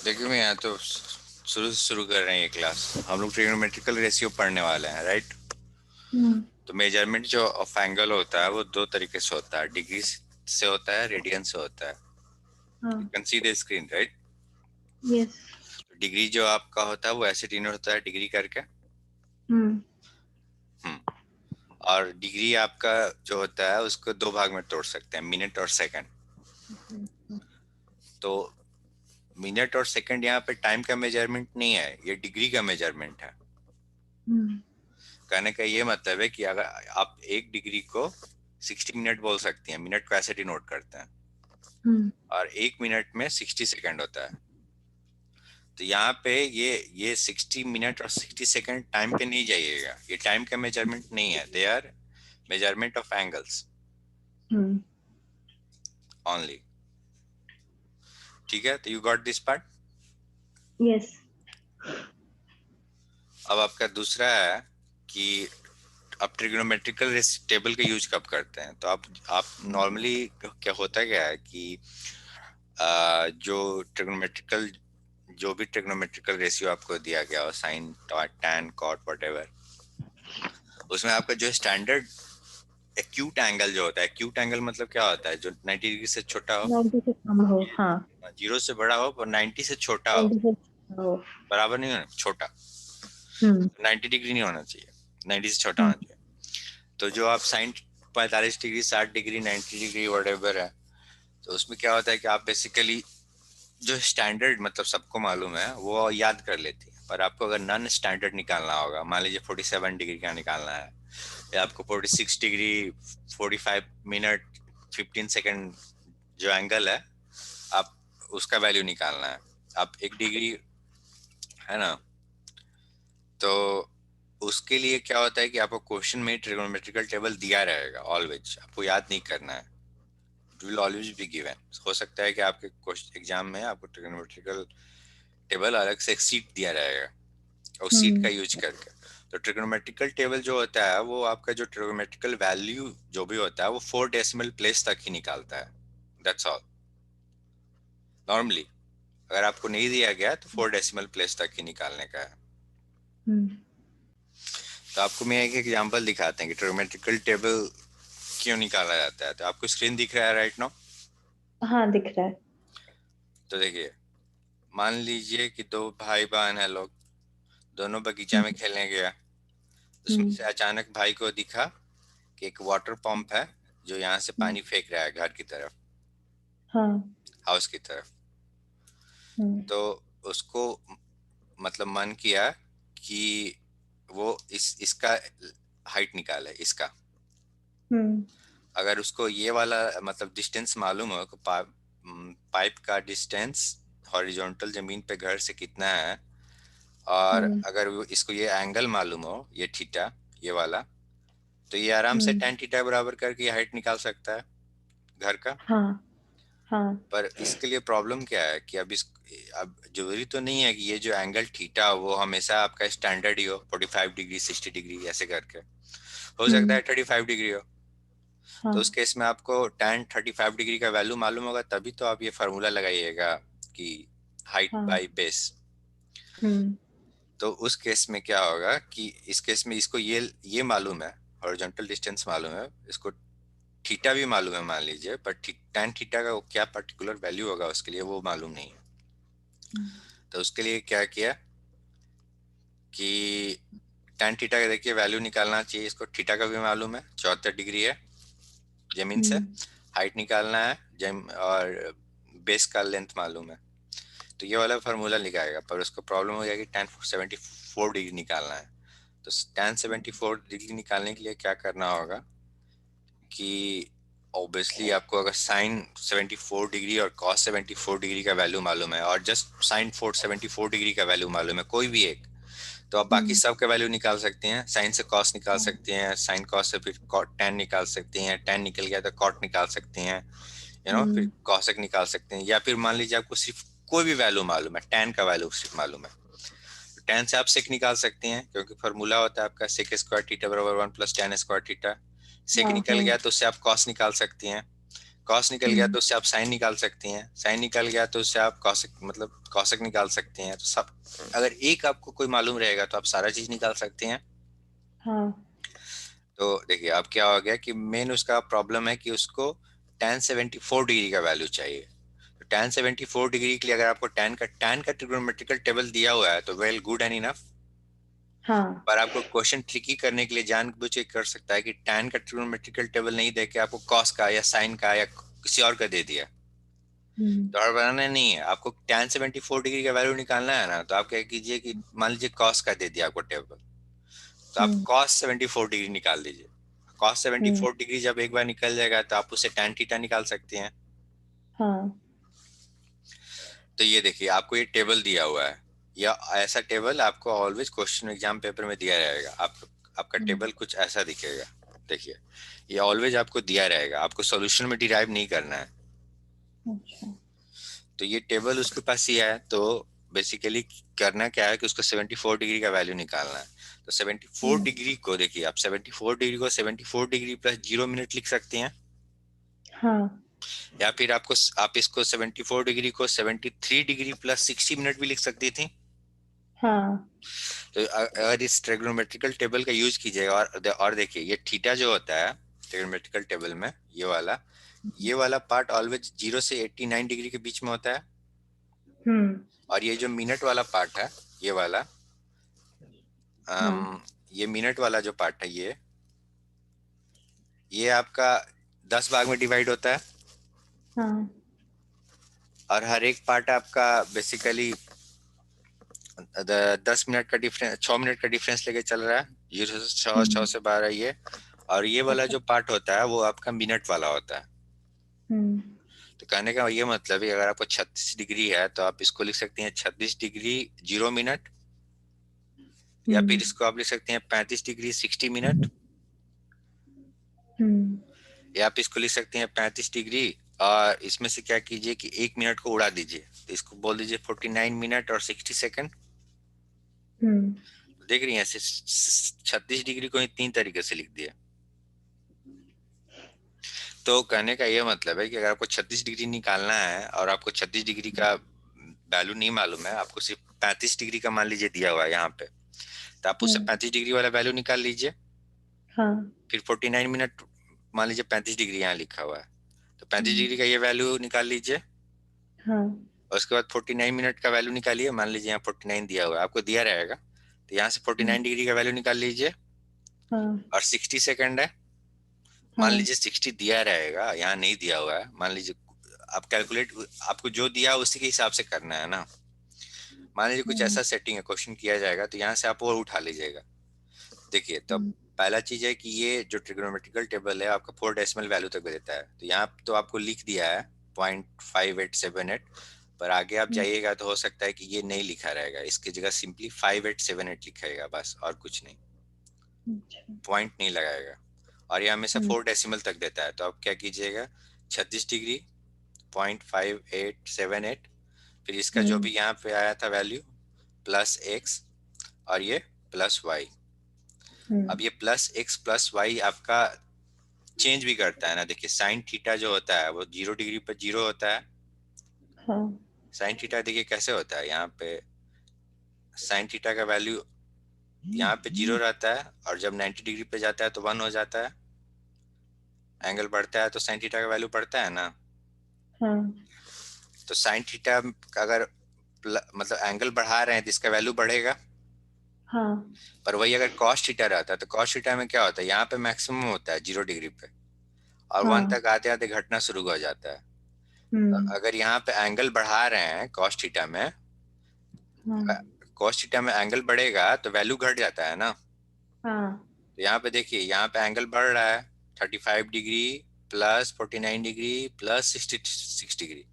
देखिए मैं यहाँ तो शुरू से शुरू कर रहे हैं ये क्लास। हम लोग ट्रिग्नोमेट्रिकल रेशियो पढ़ने वाले हैं, राइट। हम्म। तो मेजरमेंट जो ऑफ एंगल होता है वो दो तरीके से होता है, डिग्री से होता है, रेडियन से होता है। यू हाँ। Can see the screen, right. Yes. Degree जो आपका होता है वो ऐसे डिनोट होता है डिग्री करके। हम्म। हम्म। और डिग्री आपका जो होता है उसको दो भाग में तोड़ सकते हैं, मिनट और सेकंड। तो मिनट और सेकंड यहाँ पे टाइम का मेजरमेंट नहीं है, ये डिग्री का मेजरमेंट है। हम्म। कहने का ये मतलब है कि अगर आप एक डिग्री को 60 मिनट बोल सकती हैं, मिनट को ऐसे डिनोट करते हैं। हम्म। और एक मिनट में 60 सेकंड होता है। तो यहाँ पे ये 60 मिनट और 60 सेकंड टाइम पे नहीं जाइएगा, ये टाइम का मेजरमेंट नहीं है, they R measurement of angles hmm. Only. ठीक है, तो you got this part. Yes. अब आपका दूसरा है कि आप ट्रिग्नोमेट्रिकल टेबल का यूज कब करते हैं। तो आप नॉर्मली क्या होता क्या है कि जो ट्रिग्नोमेट्रिकल जो भी ट्रिग्नोमेट्रिकल रेशियो आपको दिया गया हो, साइन टैन कॉट वटेवर, उसमें आपका जो स्टैंडर्ड एक्यूट एंगल जो होता है, एक्यूट एंगल मतलब क्या होता है, जो 90 डिग्री से छोटा हो, 90 से कम हो, हाँ। जीरो से बड़ा हो और 90 से छोटा हो, 90 से कम हो। बराबर नहीं होना, छोटा। हम्म। 90 डिग्री नहीं होना चाहिए, 90 से छोटा हम्म। होना चाहिए। तो जो आप sine 45 degree, 60 degree, 90 degree whatever है, तो उसमें क्या होता है कि आप बेसिकली जो स्टैंडर्ड मतलब सबको मालूम है वो याद कर लेती है। पर आपको अगर नॉन स्टैंडर्ड निकालना होगा, मान लीजिए 47 डिग्री का निकालना है, या आपको 46 डिग्री 45 मिनट 15 सेकंड जो एंगल है, आप उसका वैल्यू निकालना है। आप एक डिग्री है ना, तो उसके लिए क्या होता है कि आपको क्वेश्चन में ट्रिगोनोमेट्रिकल टेबल दिया रहेगा ऑलवेज, आपको याद नहीं करना है। It will always be given. हो सकता है कि आपके एग्जाम में आपको ट्रिगोनोमेट्रिकल टेबल अलग से एक सीट दिया रहेगा, उस सीट का हम्म। यूज करके। तो ट्रिगोनोमेट्रिकल टेबल जो होता है वो आपका जो ट्रिगोनोमेट्रिकल वैल्यू जो भी होता है वो 4 डेसिमल प्लेस तक ही निकालता है, दैट्स ऑल। नॉर्मली अगर आपको नहीं दिया गया तो 4 डेसिमल प्लेस तक ही निकालने का है। हम्म। तो आपको मैं एक एग्जांपल दिखाते हैं कि ट्रिगोनोमेट्रिकल टेबल क्यों निकाला जाता है। तो आपको स्क्रीन दिख रहा है राइट नाउ। हाँ, दिख रहा है। तो देखिए, मान लीजिए कि दो भाई बहन है लोग, दोनों बगीचा में हम्म। खेलने गया। उसमें हम्म। से अचानक भाई को दिखा कि एक वाटर पंप है जो यहाँ से हम्म। पानी फेंक रहा है घर की तरफ, हाँ। हाउस की तरफ। हम्म। तो उसको मतलब मन किया कि वो इसका हाइट निकाले इसका। हम्म। अगर उसको ये वाला मतलब डिस्टेंस मालूम हो कि पाइप का डिस्टेंस हॉरिजॉन्टल जमीन पे घर से कितना है, और हम्म। अगर वो इसको ये एंगल मालूम हो, ये थीटा, ये वाला, तो ये आराम से हम्म। tan थीटा बराबर करके हाइट निकाल सकता है घर का। हाँ। हाँ। पर इसके लिए प्रॉब्लम क्या है कि अब जरूरी तो नहीं है कि ये जो एंगल थीटा वो हमेशा आपका स्टैंडर्ड ही हो, 45 डिग्री 60 डिग्री ऐसे करके। हो सकता हम्म। है 35 डिग्री हो। तो उस हाँ। केस में आपको tan 35 डिग्री का वैल्यू मालूम होगा, तभी तो आप ये फार्मूला लगाइएगा कि हाइट हाँ। By base. हम्म। तो उस केस में क्या होगा कि इस केस में इसको ये मालूम है, हॉरिजॉन्टल डिस्टेंस मालूम है, इसको थीटा भी मालूम है मान लीजिए, पर tan थीटा का क्या पर्टिकुलर वैल्यू होगा उसके लिए वो मालूम नहीं है। हम्म। तो उसके लिए क्या किया कि tan थीटा का देखिए वैल्यू निकालना चाहिए, इसको थीटा का भी मालूम है 74 डिग्री है जमीन से। हम्म। हाइट निकालना है और बेस का लेंथ मालूम है, तो ये वाला फार्मूला लिखाएगा। पर उसको प्रॉब्लम हो गया कि tan 74 डिग्री निकालना है। तो tan 74 डिग्री निकालने के लिए क्या करना होगा कि ऑब्वियसली आपको अगर sin 74 डिग्री और cos 74 डिग्री का वैल्यू मालूम है, और जस्ट sin 74 डिग्री का वैल्यू मालूम है कोई भी एक, तो आप बाकी हम्म। सब का वैल्यू निकाल सकते हैं। साइन से कॉस निकाल सकते हैं, साइन कॉस से फिर tan निकाल सकते हैं, tan निकल गया तो कॉट निकाल सकते हैं, फिर हम्म। कॉसेक निकाल सकते हैं। या फिर मान लीजिए आपको सिर्फ कोई भी वैल्यू मालूम है, tan का वैल्यू सिर्फ मालूम है, tan से आप सेक निकाल सकते हैं, क्योंकि फॉर्मूला होता है आपका सेक स्क्वायर थीटा बराबर 1 + tan स्क्वायर थीटा। सेक हाँ। निकल हाँ। गया तो उससे आप कॉस निकाल सकती हैं। कॉस निकल गया तो उससे आप साइन निकाल सकती हैं, साइन निकल गया तो उससे आप कॉसेक मतलब कॉसेक निकाल सकते हैं। तो सब अगर एक आपको कोई मालूम रहेगा तो आप सारा चीज निकाल सकते हैं। हाँ। तो देखिए अब क्या हो गया कि मेन उसका प्रॉब्लम है कि उसको tan 74 डिग्री का वैल्यू चाहिए। तो tan 74 डिग्री के लिए अगर आपको tan का ट्रिग्नोमेट्रिकल टेबल दिया हुआ है तो वेल गुड एंड इनफ। हाँ। पर आपको क्वेश्चन ट्रिकी करने के लिए जानबूझ के कर सकता है कि tan का ट्रिग्नोमेट्रिकल टेबल नहीं देके आपको cos का या sin का या किसी और का दे दिया। हम्म। तो और बनाना नहीं है आपको, tan 74 डिग्री का वैल्यू निकालना है ना, तो आप क्या कीजिए कि मान लीजिए cos का दे दिया आपको टेबल, तो आप हम्म। cos 74 डिग्री निकाल दीजिए। cos हम्म। 74 डिग्री जब एक बार निकल जाएगा तो आप उससे tan थीटा निकाल सकते हैं। हाँ। तो ये देखिए आपको ये टेबल दिया हुआ है, या ऐसा टेबल आपको ऑलवेज क्वेश्चन एग्जाम पेपर में दिया रहेगा। आपका हम्म। टेबल कुछ ऐसा दिखेगा। देखिए ये ऑलवेज आपको दिया रहेगा, आपको सॉल्यूशन में डिराइव नहीं करना है। अच्छा। तो ये टेबल उसके पास ही है। तो बेसिकली करना क्या है कि उसको 74 डिग्री का वैल्यू निकालना है। तो 74 हम्म। डिग्री को देखिए, आप 74 डिग्री को 74 डिग्री प्लस 0 मिनट लिख सकते हैं, हाँ। या फिर आप इसको 74 डिग्री को 73 डिग्री प्लस 60 मिनट भी लिख सकती थी। हाँ। तो अगर इस ट्रिग्नोमेट्रिकल टेबल का यूज कीजिएगा, और देखिए ये थीटा जो होता है ट्रिग्नोमेट्रिकल टेबल में, ये वाला पार्ट ऑलवेज 0 से 89 डिग्री के बीच में होता है। हम्म। और ये जो मिनट वाला पार्ट है, ये वाला हाँ। ये मिनट वाला जो पार्ट है, ये आपका 10 भाग में डिवाइड होता है। हाँ। और हर एक पार्ट आपका बेसिकली 10 मिनट का डिफरेंस, 6 मिनट का डिफरेंस लेके चल रहा है, 0 से 6, 6 से 12 ये। और ये वाला अच्छा। जो पार्ट होता है वो आपका मिनट वाला होता है। हम्म। तो कहने का ये मतलब है अगर आपको 36 डिग्री है तो आप इसको लिख सकते हैं 36 डिग्री 0 मिनट, या फिर हम्म। इसको आप लिख सकते हैं 35 डिग्री 60 मिनट, हम्म। या आप इसको लिख सकते हैं 35 डिग्री, और इसमें से क्या कीजिए कि 1 मिनट को उड़ा दीजिए, तो इसको बोल दीजिए 49 मिनट और 60 सेकेंड। हम्म। देख रही हैं, 36 डिग्री को ही 3 तरीके से लिख दिया। तो कहने का ये मतलब है कि अगर आपको 36 डिग्री निकालना है और आपको 36 डिग्री का वैल्यू नहीं मालूम है, आपको सिर्फ 35 डिग्री का मान लीजिए दिया हुआ है यहाँ पे, तो आप उससे हम्म। 35 डिग्री वाला वैल्यू निकाल लीजिए। हाँ। फिर 49 मिनट, मान लीजिए 35 डिग्री यहाँ लिखा हुआ है, तो पैंतीस हम्म। डिग्री का ये वैल्यू निकाल लीजिए। हाँ। और उसके बाद 49 मिनट का वैल्यू निकालिए, मान लीजिए यहाँ 49 दिया हुआ है, आपको दिया रहेगा, तो यहाँ से फोर्टी हम्म। नाइन डिग्री का वैल्यू निकाल लीजिए। हाँ। और 60 सेकेंड है, मान हाँ। लीजिए 60 दिया रहेगा, यहाँ नहीं दिया हुआ है, मान लीजिए आप कैलकुलेट, आपको जो दिया है उसी के हिसाब से करना है ना। मान लीजिए कुछ हम्म। ऐसा सेटिंग है, क्वेश्चन किया जाएगा तो यहाँ से आप वो उठा लीजिएगा। देखिए तो हम्म। पहला चीज है कि ये जो ट्रिग्नोमेट्रिकल टेबल है आपका 4 डेसिमल वैल्यू तक देता है, तो यहाँ तो आपको लिख दिया है 0.5878, पर आगे आप हम्म। जाइएगा तो हो सकता है कि ये नहीं लिखा रहेगा, इसकी जगह सिंपली 5878 लिखेगा बस, और कुछ नहीं, अच्छा। पॉइंट नहीं लगाएगा। और ये हमेशा हम्म। 4 डेसिमल तक देता है, तो आप क्या कीजिएगा, 36 डिग्री 0.5878, फिर इसका जो हम्म। भी यहाँ पे आया था वैल्यू प्लस एक्स, और ये प्लस वाई। हम्म। अब ये प्लस एक्स प्लस वाई आपका चेंज भी करता है ना। देखिए साइन थीटा जो होता है वो 0 डिग्री पर 0 होता है। हाँ। साइन थीटा देखिए कैसे होता है, यहाँ पे साइन थीटा का वैल्यू यहाँ पे 0 रहता है, और जब 90 डिग्री पे जाता है तो 1 हो जाता है। एंगल बढ़ता है तो साइन थीटा का वैल्यू बढ़ता है ना। हाँ। तो साइन थीटा अगर मतलब एंगल बढ़ा रहे हैं तो इसका वैल्यू बढ़ेगा। हाँ। पर वही अगर कॉस थीटा रहता है तो कॉस थीटा में क्या होता है, यहाँ पे मैक्सिमम होता है 0 डिग्री पे, और 1 हाँ। तक आते आते घटना शुरू हो जाता है। तो हम्म। अगर यहाँ पे एंगल बढ़ा रहे हैं कॉस थीटा में, हाँ। कॉस थीटा में एंगल बढ़ेगा तो वैल्यू घट जाता है ना। हाँ। तो यहाँ पे देखिए, यहाँ पे एंगल बढ़ रहा है 35 degree plus 49 degree plus 66 degree.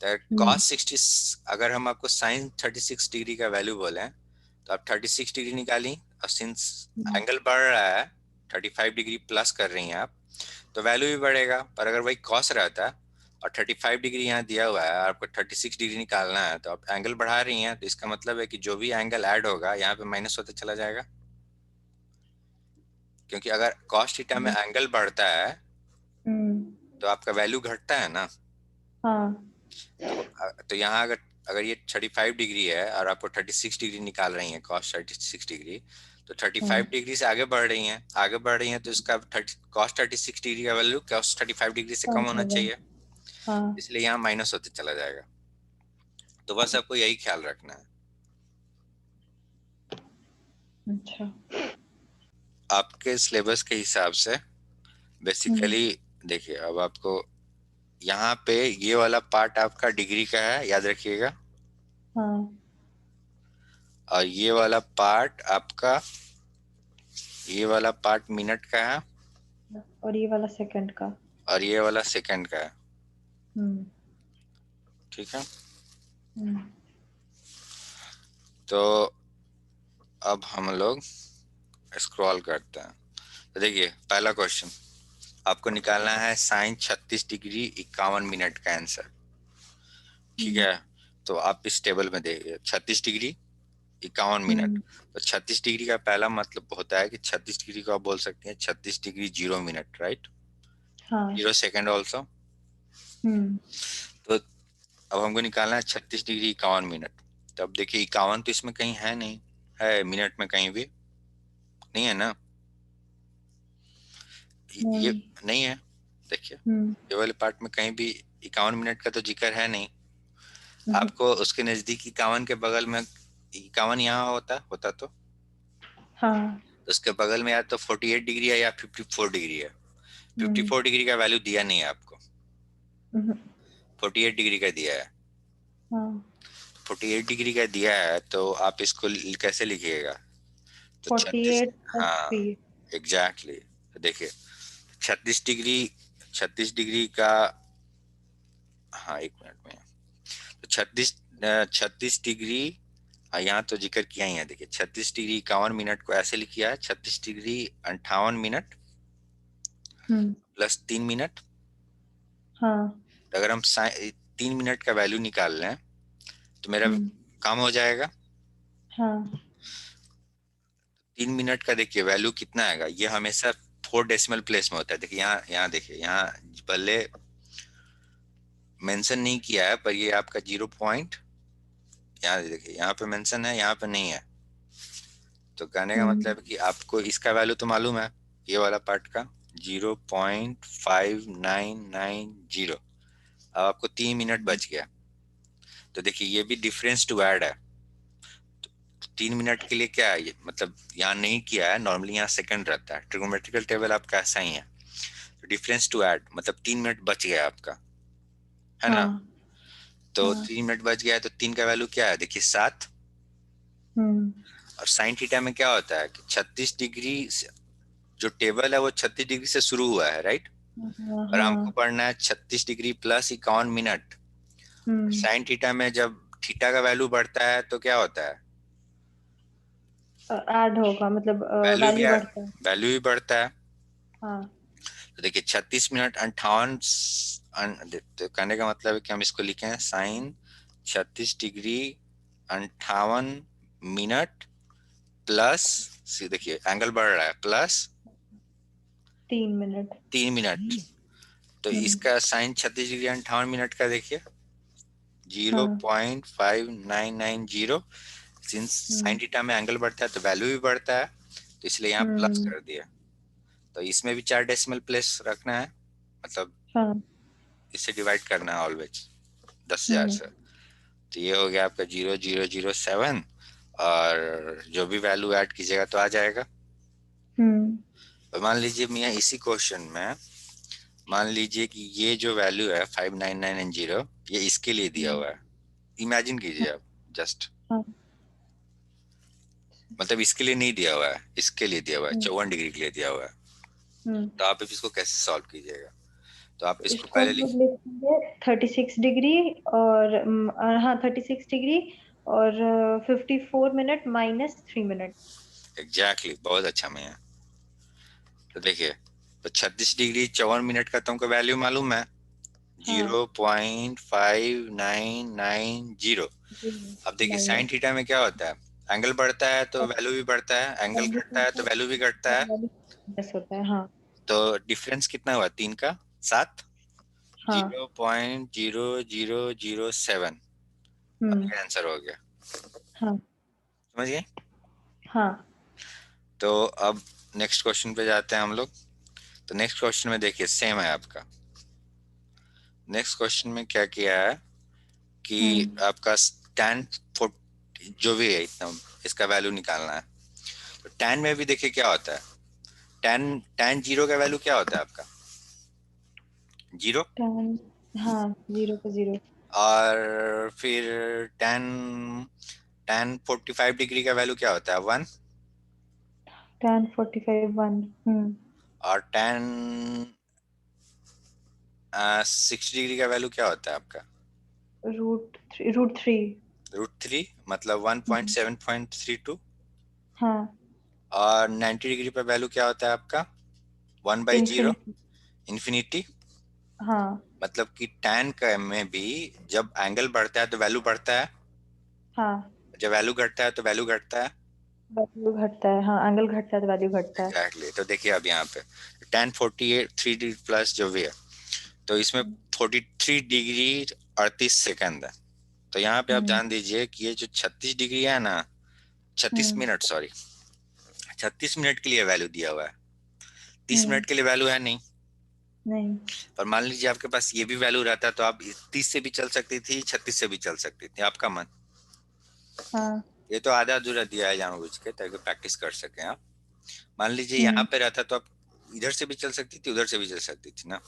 तो हम्म। कॉस 60, अगर हम आपको साइन 36 डिग्री का वैल्यू बोले तो आप 36 डिग्री निकाली, और सिंस हम्म। एंगल बढ़ रहा है 35 डिग्री प्लस कर रही हैं आप, तो वैल्यू भी बढ़ेगा। पर अगर वही कॉस रहता और 35 डिग्री यहाँ दिया हुआ है और आपको 36 डिग्री निकालना है, तो आप एंगल बढ़ा रही हैं, तो इसका मतलब है कि जो भी एंगल ऐड होगा यहाँ पे माइनस होता चला जाएगा। क्योंकि अगर कॉस थीटा में हम्म। एंगल बढ़ता है हम्म। तो आपका वैल्यू घटता है ना। हाँ तो यहाँ अगर अगर ये 35 डिग्री है और आपको 36 डिग्री निकाल रही है, कॉस 36 डिग्री, तो 35 डिग्री से आगे बढ़ रही हैं तो इसका कॉस 36 डिग्री का वैल्यू कॉस 35 डिग्री से कम कम होना होगा। चाहिए, हाँ। इसलिए यहाँ माइनस होते चला जाएगा। तो बस आपको यही ख्याल रखना है। अच्छा। आपके सिलेबस के हिसाब से हम्म। बेसिकली देखिए, अब आपको यहाँ पे ये वाला पार्ट आपका डिग्री का है, याद रखिएगा, हाँ। और ये वाला पार्ट मिनट का है, और ये वाला सेकंड का। और ये वाला सेकंड का है। हम्म। ठीक है। हम्म। तो अब हम लोग स्क्रॉल करते हैं। तो देखिए पहला क्वेश्चन आपको निकालना है साइन 36 डिग्री 51 मिनट का आंसर। ठीक हम्म। है। तो आप इस टेबल में देखिए 36 डिग्री 51 मिनट। हम्म। तो 36 डिग्री का पहला मतलब होता है कि 36 डिग्री को आप बोल सकते हैं 36 डिग्री 0 मिनट, राइट, हाँ। 0 सेकेंड ऑल्सो। हम्म। तो अब हमको निकालना है 36 डिग्री 51 मिनट। तो अब देखिए 51 तो इसमें कहीं है नहीं, है मिनट में कहीं भी नहीं है ना, ये नहीं। नहीं है। देखिए हम्म। ये वाले पार्ट में कहीं भी 51 मिनट का तो जिक्र है नहीं। हम्म। आपको उसके नजदीक 51 के बगल में 51 यहाँ होता हाँ। तो उसके बगल में या तो 48 डिग्री है या 54 डिग्री है। फिफ्टी हम्म। फोर डिग्री का वैल्यू दिया नहीं है आपको, हम्म। 48 डिग्री का दिया है। हाँ। 48 डिग्री का दिया है तो आप इसको कैसे लिखिएगा, तो 36, 48+3। हाँ एग्जैक्टली exactly। देखिए 36 डिग्री, 36 डिग्री का, हाँ एक मिनट में, तो 36 डिग्री, यहाँ तो जिक्र किया ही है। देखिए 36 डिग्री 51 मिनट को ऐसे लिखा है 36 डिग्री 58 मिनट हम्म। +3 मिनट। हाँ। तो अगर हम 3 मिनट का वैल्यू निकाल लें तो मेरा हम्म। काम हो जाएगा। हाँ। 3 मिनट का देखिए वैल्यू कितना आएगा, ये हमेशा 4 डेसिमल प्लेस में होता है। देखिए यहाँ यहाँ देखिए, यहाँ भले मेंशन नहीं किया है पर ये आपका 0 पॉइंट, यहाँ देखिए यहाँ पे मेंशन है, यहाँ पे नहीं है। तो कहने का हम्म। मतलब है कि आपको इसका वैल्यू तो मालूम है, ये वाला पार्ट का 0.5990। अब आपको 3 मिनट बच गया। तो देखिए ये भी डिफरेंस टू ऐड है। 3 मिनट के लिए क्या है, ये मतलब यहाँ नहीं किया है, नॉर्मली यहाँ सेकंड रहता है, ट्रिगोनोमेट्रिकल टेबल आपका ऐसा ही है। तो डिफरेंस टू ऐड मतलब 3 मिनट बच गया आपका, है ना। हाँ। तो हाँ। 3 मिनट बच गया है तो 3 का वैल्यू क्या है, देखिए 7। हम्म। और साइन थीटा में क्या होता है कि 36 डिग्री जो टेबल है वो 36 डिग्री से शुरू हुआ है, राइट। और हमको हाँ। पढ़ना है 36 डिग्री +51 मिनट। हम्म। साइन थीटा में जब थीटा का वैल्यू बढ़ता है तो क्या होता है, ऐड होगा, मतलब वैल्यू भी वैल्यू बढ़ता है। वैल्यू भी बढ़ता है। हाँ। तो देखिए 36 मिनट 58, तो कहने का मतलब है कि हम इसको लिखे हैं साइन 36 डिग्री 58 मिनट प्लस, देखिए एंगल बढ़ रहा है, प्लस 3 मिनट। 3 मिनट। तो हम्म। इसका साइन 36 डिग्री 58 मिनट का देखिए जीरो हाँ। Point five nine nine zero since sine हम्म। थीटा में एंगल बढ़ता है तो वैल्यू भी बढ़ता है, तो इसलिए यहाँ प्लस हम्म। कर दिया। तो इसमें भी 4 डेसिमल प्लेस रखना है, मतलब हाँ। इससे डिवाइड करना है ऑलवेज 10,000 हम्म। से। तो ये हो गया आपका 0.007, और जो भी वैल्यू ऐड कीजिएगा तो आ जाएगा। हम्म। और मान लीजिए मियाँ इसी क्वेश्चन में मान लीजिए कि ये जो वैल्यू है 5999 ये इसके लिए दिया हम्म। हुआ है। इमेजिन कीजिए आप जस्ट, हाँ। मतलब इसके लिए नहीं दिया हुआ है, इसके लिए दिया हुआ है, हम्म। 54 डिग्री के लिए दिया हुआ है। हम्म। तो आप इसको कैसे सॉल्व कीजिएगा, तो आप इसको इसको हम पहले लोग लिखिए। लिखेंगे 36 डिग्री, और हाँ 36 डिग्री और 54 मिनट -3 मिनट। एग्जैक्टली exactly, बहुत अच्छा मियाँ। तो देखिए, तो 36 डिग्री 54 मिनट का तुमको वैल्यू मालूम है, हाँ। 0.5990। अब देखिए साइन माइनस। थीटा में क्या होता है, एंगल बढ़ता है तो वैल्यू भी बढ़ता है, एंगल घटता है तो वैल्यू भी घटता है। माइनस होता है, हाँ। तो डिफरेंस कितना हुआ, 3 का 7। हाँ 0.0007 हम्म आंसर हो गया। हाँ समझ गए? हाँ तो अब नेक्स्ट क्वेश्चन पे जाते हैं हम लोग। तो नेक्स्ट क्वेश्चन में देखिए सेम है आपका। नेक्स्ट क्वेश्चन में क्या किया है कि हम्म आपका tan जो भी है इतना इसका वैल्यू निकालना है। तो tan में भी देखिए क्या होता है। tan जीरो का वैल्यू क्या होता है आपका? जीरो। 10 हाँ 0 पे 0 और फिर tan tan 45 डिग्री का वैल्यू क्या होता है? 1। 10 45 1 और tan 60 डिग्री का वैल्यू क्या होता है आपका? √3 √3 मतलब 1.7.32। हाँ और 90 डिग्री पर वैल्यू क्या होता है आपका? 1/0 इन्फिनिटी इन्फिनिटी। हाँ मतलब कि tan का में भी जब एंगल बढ़ता है तो वैल्यू बढ़ता है, हाँ जब वैल्यू घटता है तो वैल्यू घटता है। वैल्यू घटता है, हाँ एंगल घटता है तो वैल्यू घटता है। एग्जैक्टली तो देखिए अब यहाँ पे tan 48 3 प्लस जो भी है, तो इसमें 43 डिग्री 38 सेकंड है। तो यहाँ पे आप हम्म ध्यान दीजिए कि ये जो 36 डिग्री है ना, छत्तीस हम्म मिनट सॉरी 36 मिनट के लिए वैल्यू दिया हुआ है। 30 मिनट हम्म के लिए वैल्यू है नहीं। नहीं और मान लीजिए आपके पास ये भी वैल्यू रहता तो आप 30 से भी चल सकती थी, 36 से भी चल सकती थी, आपका मन। हाँ ये तो आधा अधूरा दिया है जानबूझ के ताकि प्रैक्टिस कर सकें आप। मान लीजिए यहाँ हम्म पे रहता तो आप इधर से भी चल सकती थी, उधर से भी चल सकती थी ना।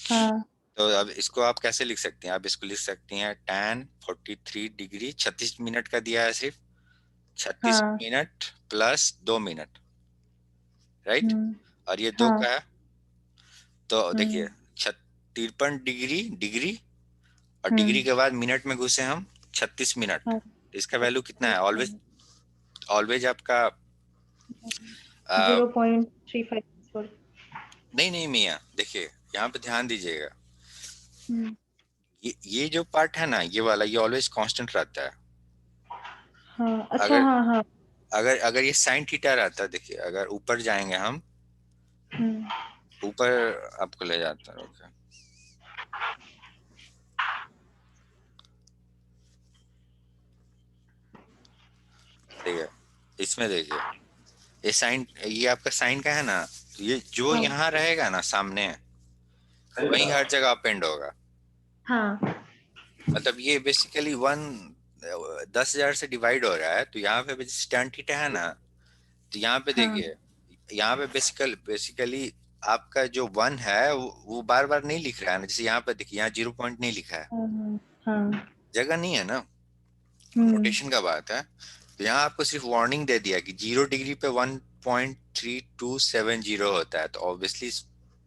हाँ तो अब इसको आप कैसे लिख सकती हैं? आप इसको लिख सकती हैं tan 43 डिग्री 36 मिनट का दिया है सिर्फ, छत्तीस हाँ मिनट प्लस 2 मिनट, राइट। हम्म और ये दो हाँ का है तो देखिए हम्म 53 डिग्री डिग्री और डिग्री हम्म के बाद मिनट में घुसे हम 36 मिनट। हाँ तो इसका वैल्यू कितना है? ऑलवेज ऑलवेज आपका 0.354 नहीं नहीं मियाँ, देखिए यहाँ पे ध्यान दीजिएगा। हम्म ये जो पार्ट है ना, ये वाला ये ऑलवेज कांस्टेंट रहता है। हाँ अच्छा अगर हाँ हाँ अगर अगर ये साइन थीटा रहता, देखिए अगर ऊपर जाएंगे हम, हम्म ऊपर आपको ले जाता है। ओके ठीक है, इसमें देखिए ये साइन, ये आपका साइन का है ना, तो ये जो हाँ यहाँ रहेगा ना सामने, वही हर जगह अपेंड होगा। हाँ मतलब ये बेसिकली 10,000 से डिवाइड हो रहा है, तो यहाँ पे tan थीटा है ना, तो यहाँ पे हाँ देखिए, यहाँ पे बेसिकली आपका जो 1 है वो बार बार नहीं लिख रहा है ना। जैसे यहाँ पे देखिए, यहाँ 0 पॉइंट नहीं लिखा है, हाँ हाँ जगह नहीं है ना, हम्म नोटेशन का बात है। तो यहाँ आपको सिर्फ वार्निंग दे दिया कि 0 डिग्री पे 1.3270 होता है, तो ऑब्वियसली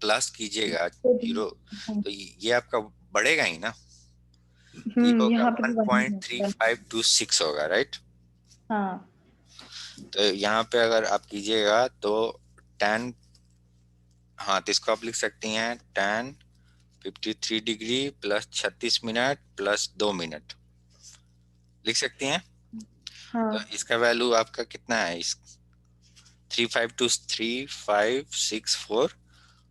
प्लस कीजिएगा जीरो, तो ये आपका बढ़ेगा ही ना। ये होगा यहाँ पे भी वन वही पॉइंट थ्री है। फाइव टू सिक्स होगा, राइट। हाँ तो यहाँ पे अगर आप कीजिएगा तो tan, हाँ तो इसको आप लिख सकती हैं tan 53 degree plus 36 minute plus 2 minute, लिख सकती हैं। तो हाँ इसका वैल्यू आपका कितना है? इस 3523564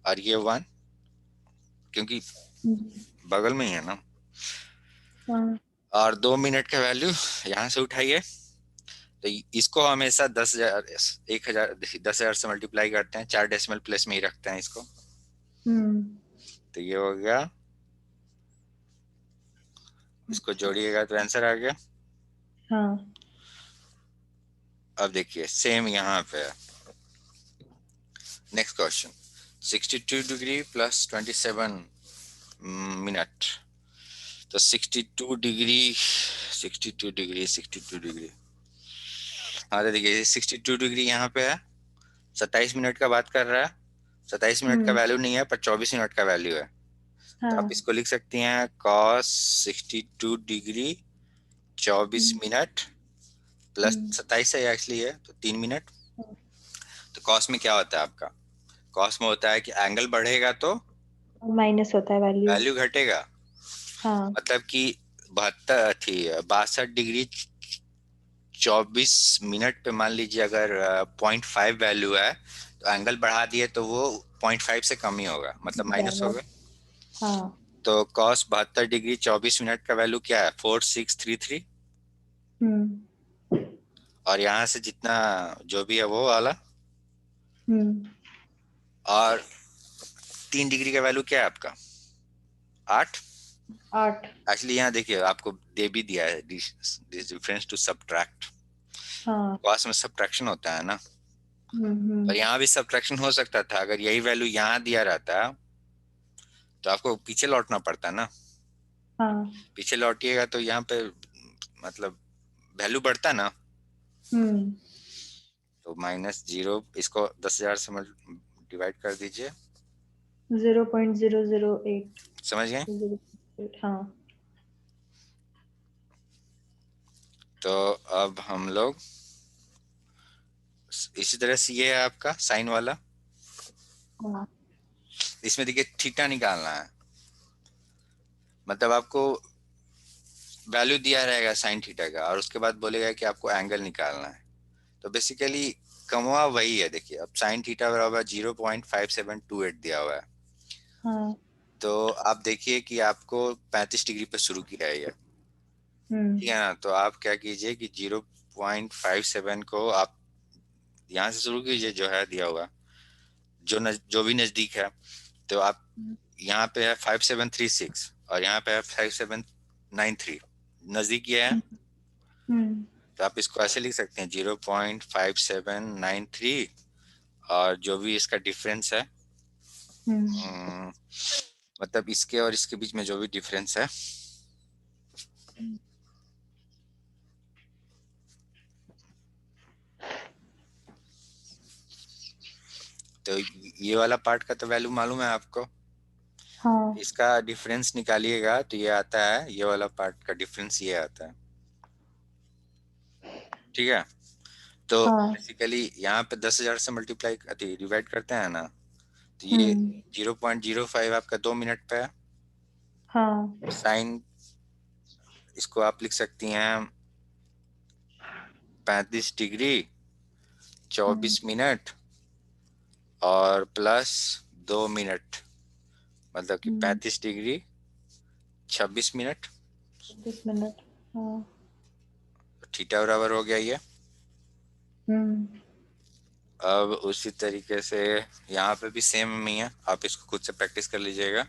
और ये 1, क्योंकि हम्म, बगल में ही है ना। हाँ और 2 मिनट का वैल्यू यहाँ से उठाइए, तो इसको हमेशा 10,000 1,000 10,000 से मल्टीप्लाई करते हैं, 4 डेसिमल प्लेस में ही रखते हैं इसको। हम्म तो ये हो गया, इसको अच्छा जोड़िएगा तो आंसर आ गया। हाँ अब देखिए सेम यहाँ पे next question, 62 degree plus 27 minute. तो 62 डिग्री हाँ तो देखिए 62 डिग्री यहाँ पे है, 27 मिनट का बात कर रहा है। 27 मिनट का हम्म वैल्यू नहीं है पर 24 मिनट का वैल्यू है। तो आप हाँ इसको लिख सकती हैं cos 62 डिग्री 24 मिनट प्लस हम्म 27 है एक्चुअली है तो 3 मिनट। तो कॉस में क्या होता है आपका? कॉस में होता है कि एंगल बढ़ेगा तो माइनस होता है वैल्यू। वैल्यू घटेगा। हाँ मतलब कि 72 थी 62 डिग्री 24 मिनट पे मान लीजिए अगर 0.5 वैल्यू है, तो एंगल बढ़ा दिए तो वो 0.5 से कम ही होगा, मतलब माइनस ज्यादा होगा। हाँ। तो cos 72 डिग्री 24 मिनट का वैल्यू क्या है? 4633। हम्म। और यहाँ से जितना जो भी है वो वाला, हम्म। और 3 डिग्री का वैल्यू क्या है आपका? 8। 8। एक्चुअली यहाँ देखिए आपको दे भी दिया है दिस डिफरेंस टू सब्ट्रैक्ट। हाँ। कॉस में सब्ट्रैक्शन होता है ना, हम्म। और यहाँ भी सब्ट्रैक्शन हो सकता था। अगर यही वैल्यू यहाँ दिया रहता तो आपको पीछे लौटना पड़ता ना। हाँ। पीछे लौटिएगा तो यहाँ पे मतलब वैल्यू बढ़ता ना। हम्म। तो -0, इसको 10,000 से डिवाइड कर दीजिए। 0.008। समझ गए? 0.8, हाँ। तो अब हम लोग इसी तरह से, ये है आपका साइन वाला। हाँ। इसमें देखिए थीटा निकालना है, मतलब आपको वैल्यू दिया रहेगा साइन थीटा का, और उसके बाद बोलेगा कि आपको एंगल निकालना है। तो बेसिकली कमवा वही है। देखिए अब साइन थीटा बराबर 0.5728 दिया हुआ है। हाँ। तो आप देखिए कि आपको 35 डिग्री पे शुरू किया है ये, ठीक हम्म। है ना? तो आप क्या कीजिए कि 0.57 को आप यहाँ से शुरू कीजिए, जो है दिया हुआ, जो भी नजदीक है। तो आप यहाँ पे है 5736, और यहाँ पे है 5793, नजदीक ये है। हम्म। तो आप इसको ऐसे लिख सकते हैं 0.5793, और जो भी इसका डिफरेंस है, हम्म। मतलब इसके और इसके बीच में जो भी डिफरेंस है, तो ये वाला पार्ट का तो वैल्यू मालूम है आपको। हाँ। इसका डिफरेंस निकालिएगा तो ये आता है, ये वाला पार्ट का डिफरेंस ये आता है, ठीक है? तो हाँ। बेसिकली यहाँ पे 10,000 से मल्टीप्लाई डिवाइड करते हैं ना, तो ये हम्म। 0.05 आपका 2 मिनट पे है। हाँ। साइन, इसको आप लिख सकती हैं 35 डिग्री हम्म। 24 मिनट और प्लस 2 मिनट, मतलब कि 35 डिग्री 26 मिनट। 20 मिनट। हाँ। थीटा बराबर हो गया ये। हम्म। अब उसी तरीके से यहाँ पे भी सेम ही है, आप इसको खुद से प्रैक्टिस कर लीजिएगा।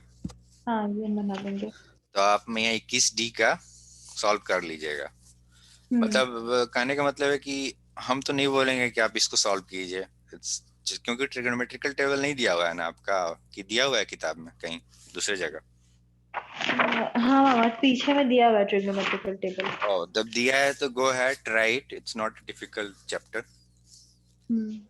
हाँ, ये बना लेंगे। तो आप में यहाँ 21D का सॉल्व कर लीजिएगा। हम्म। मतलब कहने का मतलब है कि हम तो नहीं बोलेंगे कि आप इसको सॉल्व कीजिए, क्योंकि ट्रिग्नोमेट्रिकल टेबल नहीं दिया हुआ है ना आपका, कि दिया हुआ है किताब में कहीं दूसरे जगह? हाँ मामा, पीछे में दिया हुआ है ट्रिग्नोमेट्रिकल टेबल। और जब दिया है तो go ahead, try it, it's not difficult chapter. Hmm.